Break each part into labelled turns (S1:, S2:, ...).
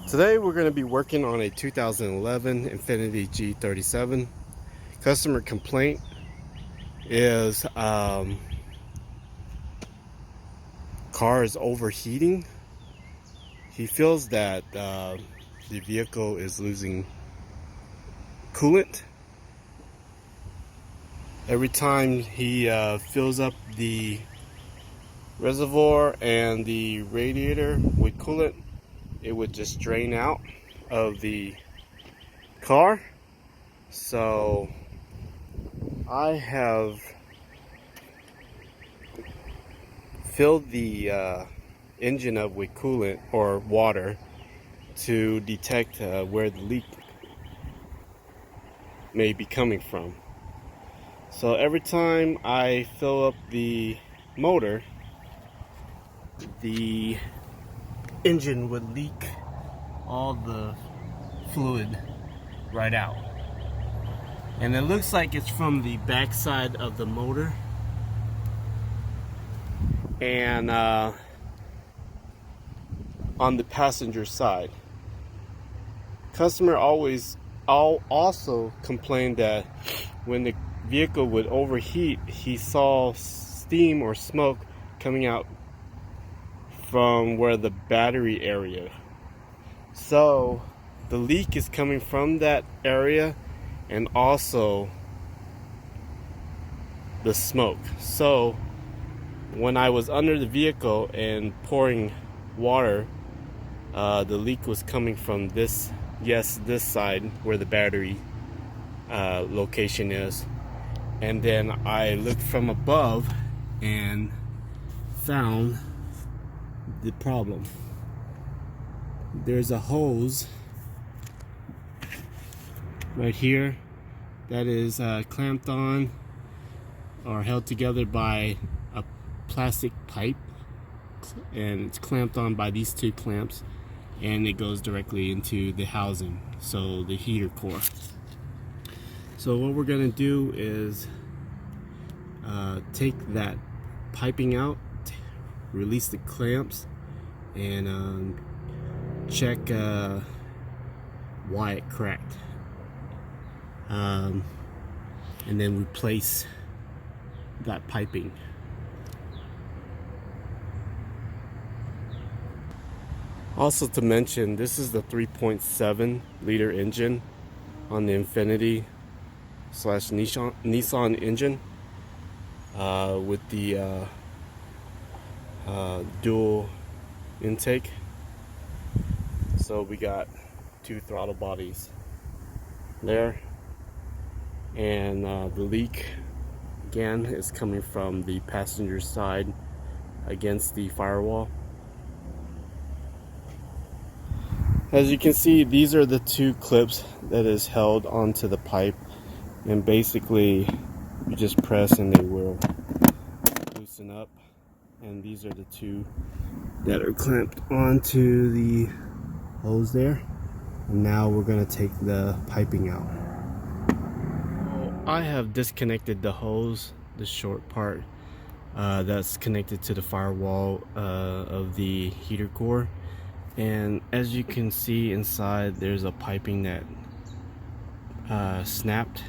S1: Today we're going to be working on a 2011 Infiniti G37. Customer complaint is car is overheating. He feels that the vehicle is losing coolant. Every time he fills up the reservoir and the radiator with coolant, it would just drain out of the car. So I have filled the engine up with coolant or water to detect where the leak may be coming from. So every time I fill up the motor, the engine would leak all the fluid right out. And it looks like it's from the back side of the motor and on the passenger side. Customer also complained that when the vehicle would overheat, he saw steam or smoke coming out from where the battery area. So the leak is coming from that area and also the smoke. So when I was under the vehicle and pouring water, the leak was coming from this side where the battery location is. And then I looked from above and found the problem. There's a hose right here that is clamped on or held together by a plastic pipe, and it's clamped on by these two clamps, and it goes directly into the housing, so the heater core. So what we're going to do is take that piping out, release the clamps, and check why it cracked, and then replace that piping. Also to mention, this is the 3.7 liter engine on the Infiniti / Nissan engine with the dual intake. So we got two throttle bodies there, and the leak again is coming from the passenger side against the firewall. As you can see, these are the two clips that is held onto the pipe, and basically you just press and they will loosen up. And these are the two that are clamped onto the hose there. And now we're going to take the piping out. I have disconnected the hose, the short part that's connected to the firewall of the heater core. And as you can see inside, there's a piping that snapped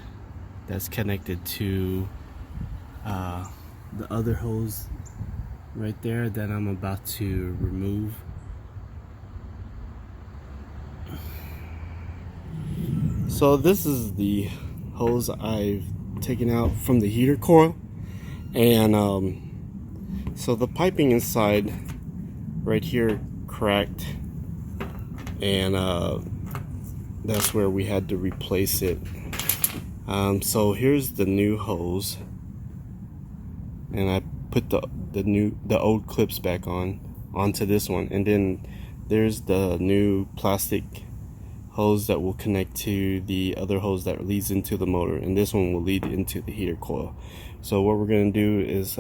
S1: that's connected to the other hose right there that I'm about to remove. So this is the hose I've taken out from the heater coil, and so the piping inside right here cracked, and that's where we had to replace it. So here's the new hose, and I put the old clips back onto this one, and then there's the new plastic hose that will connect to the other hose that leads into the motor, and this one will lead into the heater coil. So what we're going to do is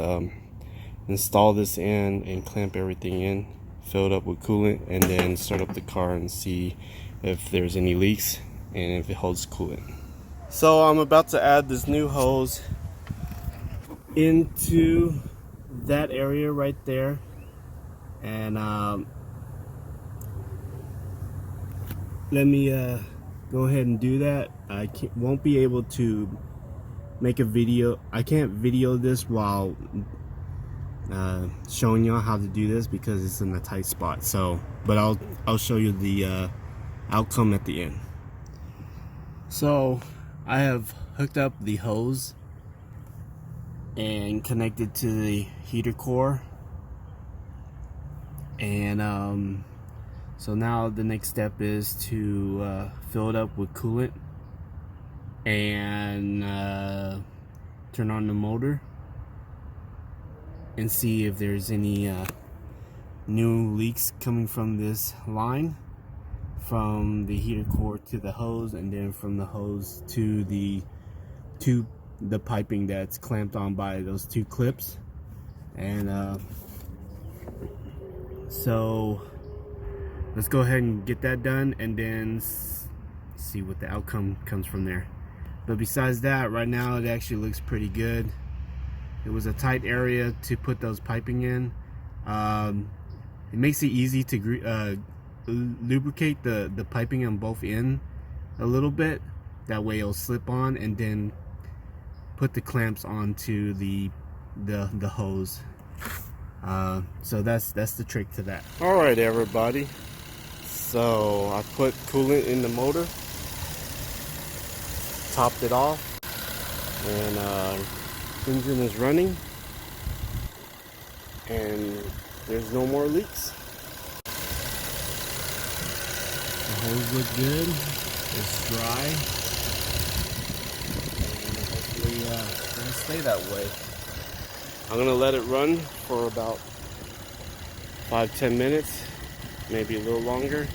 S1: install this in and clamp everything in, fill it up with coolant, and then start up the car and see if there's any leaks and if it holds coolant. So I'm about to add this new hose into that area right there, and let me go ahead and do that. Won't be able to make a video. I can't video this while showing y'all how to do this because it's in a tight spot. So, but I'll show you the outcome at the end. So I have hooked up the hose and connected to the heater core, and so now the next step is to fill it up with coolant and turn on the motor and see if there's any new leaks coming from this line, from the heater core to the hose, and then from the hose to the piping that's clamped on by those two clips. And so let's go ahead and get that done and then see what the outcome comes from there. But besides that, right now it actually looks pretty good. It was a tight area to put those piping in. It makes it easy to lubricate the piping on both ends a little bit. That way it'll slip on, and then put the clamps onto the hose. So that's the trick to that. All right, everybody. So I put coolant in the motor, topped it off, and engine is running, and there's no more leaks. The hose look good. It's dry, and hopefully it's gonna stay that way. I'm gonna let it run for about 5-10 minutes, maybe a little longer,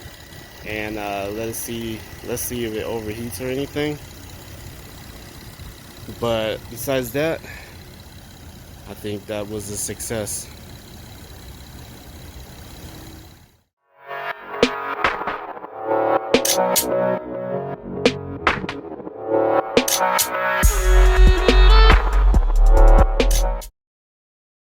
S1: and let's see if it overheats or anything. But besides that, I think that was a success.